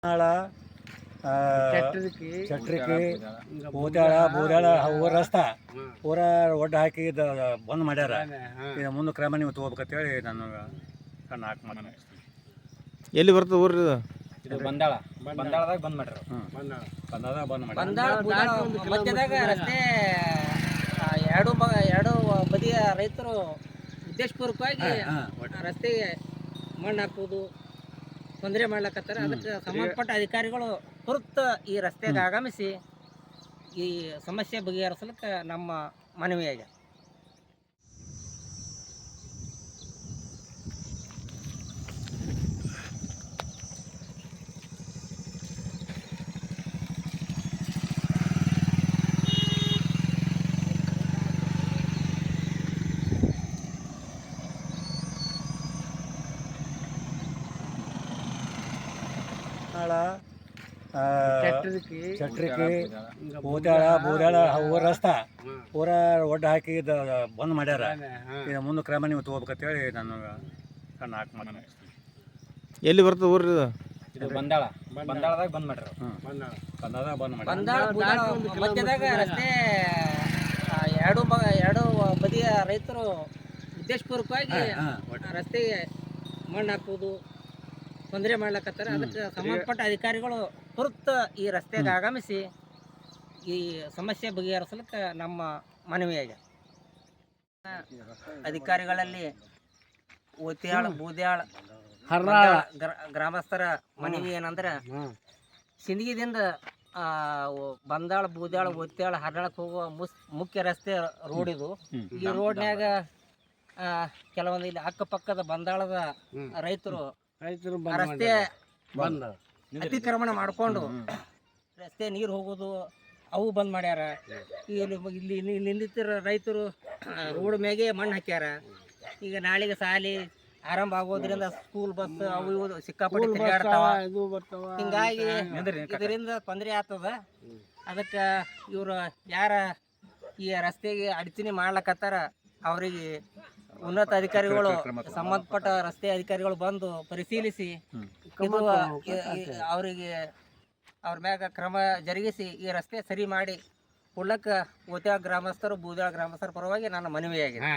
ನಾಳ ಚಟ್ರಿಕಿ ಬೂದ್ಯಾಳ ಊರ ರಸ್ತಾ ಪೂರ ಒಡ್ಡು ಹಾಕಿ ಬಂದ್ ಮಾಡ್ಯಾರ. ಇದು ಮುಂದೆ ಕ್ರಮ ನೀವು ತಗೋಬೇಕಂತೇಳಿ ನಾನು ಕಣ್ಣು ಹಾಕಿ ಮಾತಾಡ್ತೀನಿ. ಎಲ್ಲಿ ಬರ್ತದೆ ಊರು ಇದು ಬಂದಾಳದಾಗ ಬಂದ್ ಮಾಡ್ಯಾರ. ಬಂದಾಳದಾಗ ಬಂದ್ ಮಾಡ್ಯಾರ. ಬಂದಾಳ ಮಧ್ಯದಾಗ ರಸ್ತೆ ಎರಡು ಬದಿಯ ರೈತರು ಉದ್ದೇಶಪೂರ್ವಕವಾಗಿ ರಸ್ತೆಗೆ ಮಣ್ಣು ಹಾಕುವುದು ತೊಂದರೆ ಮಾಡ್ಲಕತ್ತಾರ. ಅದಕ್ಕೆ ಸಂಬಂಧಪಟ್ಟ ಅಧಿಕಾರಿಗಳು ತುರ್ತು ಈ ರಸ್ತೆಗೆ ಆಗಮಿಸಿ ಈ ಸಮಸ್ಯೆ ಬಗೆಹರಿಸಲಿಕ್ಕೆ ನಮ್ಮ ಮನವಿಯಾಗಿದೆ. ನಾಳ ಚಟ್ರಿಕಿ ಬೂದ್ಯಾಳ ಊರ ರಸ್ತಾ ಪೂರ ಒಡ್ಡು ಹಾಕಿ ಬಂದ್ ಮಾಡ್ಯಾರ. ಇದು ಮುಂದೆ ಕ್ರಮ ನೀವು ತಗೋಬೇಕಂತೇಳಿ ನಾನು ಕಣ್ಣು ಹಾಕಿ ಮಾತಾಡ್ತೀನಿ. ಎಲ್ಲಿ ಬರ್ತದೆ ಊರು ಇದು ಬಂದಾಳದಾಗ ಬಂದ್ ಮಾಡ್ಯಾರ. ಬಂದಾಳದಾಗ ಬಂದ್ ಮಾಡ್ಯಾರ. ಬಂದಾಳ ಮಧ್ಯದಾಗ ರಸ್ತೆ ಎರಡು ಬದಿಯ ರೈತರು ಉದ್ದೇಶಪೂರ್ವಕವಾಗಿ ರಸ್ತೆಗೆ ಮಣ್ಣು ಹಾಕುವುದು ತೊಂದರೆ ಮಾಡ್ಲಕತ್ತಾರ. ಅದಕ್ಕೆ ಸಂಬಂಧಪಟ್ಟ ಅಧಿಕಾರಿಗಳು ತುರ್ತು ಈ ರಸ್ತೆಗೆ ಆಗಮಿಸಿ ಈ ಸಮಸ್ಯೆ ಬಗೆಹರಿಸಲಿಕ್ಕೆ ನಮ್ಮ ಮನವಿಯಾಗಿದೆ. ಅಧಿಕಾರಿಗಳಲ್ಲಿ ಓತ್ಯಾಳ ಬೂದ್ಯಾಳ ಗ್ರಾಮಸ್ಥರ ಮನವಿ ಏನಂದ್ರೆ, ಸಿಂದಗಿದಿಂದ ಬಂದಾಳ ಬೂದ್ಯಾಳ ಓತ್ಯಾಳ ಹರ್ನಾಳಕ್ಕೆ ಹೋಗುವ ಮುಖ್ಯ ರಸ್ತೆ ರೋಡ್ ಇದು. ಈ ರೋಡ್ನ್ಯಾಗ ಕೆಲವೊಂದು ಇಲ್ಲಿ ಅಕ್ಕಪಕ್ಕದ ಬಂದಾಳದ ರೈತರು ರಸ್ತೆ ಅತಿಕ್ರಮಣ ಮಾಡಿಕೊಂಡು ರಸ್ತೆ ನೀರು ಹೋಗೋದು ಅವು ಬಂದ್ ಮಾಡ್ಯಾರ. ಇಲ್ಲಿ ನಿಂತಿರೋ ರೈತರು ರೋಡ್ ಮ್ಯಾಗೆ ಮಣ್ಣು ಹಾಕ್ಯಾರ. ಈಗ ನಾಳೆಗೆ ಸಾಲಿ ಆರಂಭ ಆಗೋದ್ರಿಂದ ಸ್ಕೂಲ್ ಬಸ್ ಅವು ಇವು ಸಿಕ್ಕಾಪಟ್ಟೆ ತಿರುಗಾಡ್ತಾವ. ಹಿಂಗಾಗಿ ಇದರಿಂದ ತೊಂದರೆ ಆಗ್ತದ. ಅದಕ್ಕೆ ಇವರು ಯಾರ ಈ ರಸ್ತೆಗೆ ಅಡಚಣೆ ಮಾಡ್ಲಕತ್ತಾರ ಅವರಿಗೆ ಉನ್ನತ ಅಧಿಕಾರಿಗಳು ಸಂಬಂಧಪಟ್ಟ ರಸ್ತೆ ಅಧಿಕಾರಿಗಳು ಬಂದು ಪರಿಶೀಲಿಸಿ ಇದು ಅವರಿಗೆ ಅವ್ರ ಮ್ಯಾಗ ಕ್ರಮ ಜರುಗಿಸಿ ಈ ರಸ್ತೆ ಸರಿ ಮಾಡಿ ಕೊಡ್ಲಕ್ಕ ಓತ್ಯಾಳ ಗ್ರಾಮಸ್ಥರು ಬೂದ್ಯಾಳ ಗ್ರಾಮಸ್ಥರ ಪರವಾಗಿ ನನ್ನ ಮನವಿಯಾಗಿದೆ.